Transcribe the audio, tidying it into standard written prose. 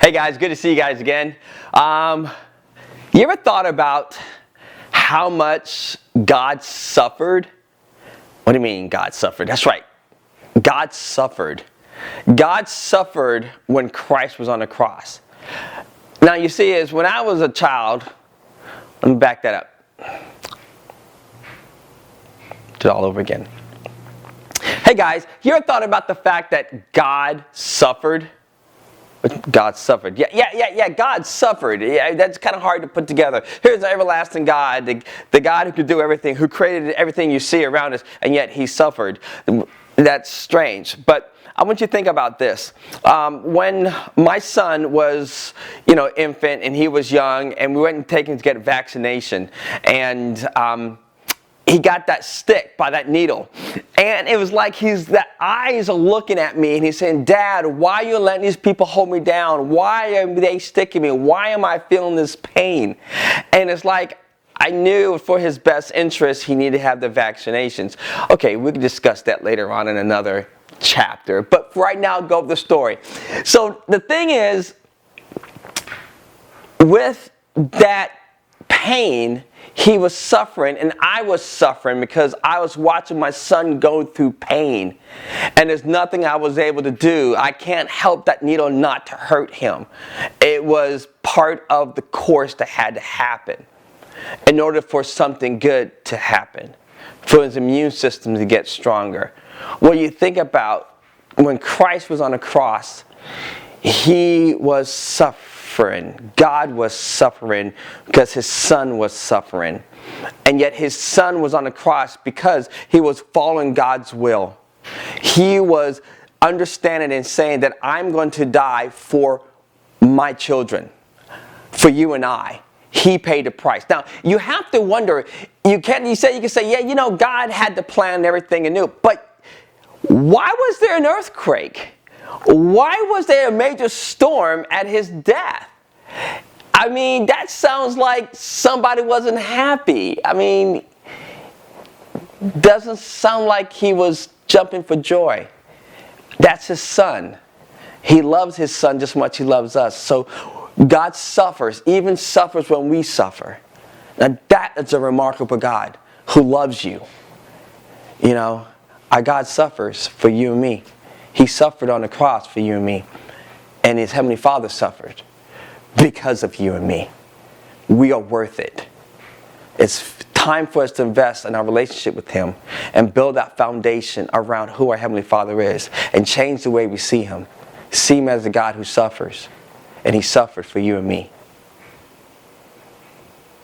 Hey guys, good to see you guys again. You ever thought about how much God suffered? What do you mean God suffered? That's right. God suffered. God suffered when Christ was on the cross. Now you see, is when I was a child, let me back that up. Do it all over again. Hey guys, you ever thought about the fact that God suffered? God suffered. Yeah, God suffered. Yeah, that's kind of hard to put together. Here's the everlasting God, the God who could do everything, who created everything you see around us, and yet he suffered. That's strange. But I want you to think about this. When my son was, infant and he was young, and we went and taken him to get a vaccination, and he got that stick by that needle. And it was like the eyes are looking at me and he's saying, "Dad, why are you letting these people hold me down? Why are they sticking me? Why am I feeling this pain?" And it's like, I knew for his best interest he needed to have the vaccinations. Okay, we can discuss that later on in another chapter. But for right now, go with the story. So the thing is, with that pain, he was suffering and I was suffering because I was watching my son go through pain. And there's nothing I was able to do. I can't help that needle not to hurt him. It was part of the course that had to happen in order for something good to happen, for his immune system to get stronger. Well, you think about when Christ was on the cross, he was suffering. God was suffering because his son was suffering. And yet his son was on the cross because he was following God's will. He was understanding and saying that I'm going to die for my children, for you and I. He paid the price. Now, you have to wonder, you can say, yeah, God had the plan and everything and knew, but why was there an earthquake? Why was there a major storm at his death? I mean, that sounds like somebody wasn't happy. I mean, doesn't sound like he was jumping for joy. That's his son. He loves his son just as much as he loves us. So God suffers, even suffers when we suffer. Now that is a remarkable God who loves you. Our God suffers for you and me. He suffered on the cross for you and me. And his heavenly Father suffered because of you and me. We are worth it. It's time for us to invest in our relationship with him and build that foundation around who our heavenly Father is and change the way we see him. See him as the God who suffers. And he suffered for you and me.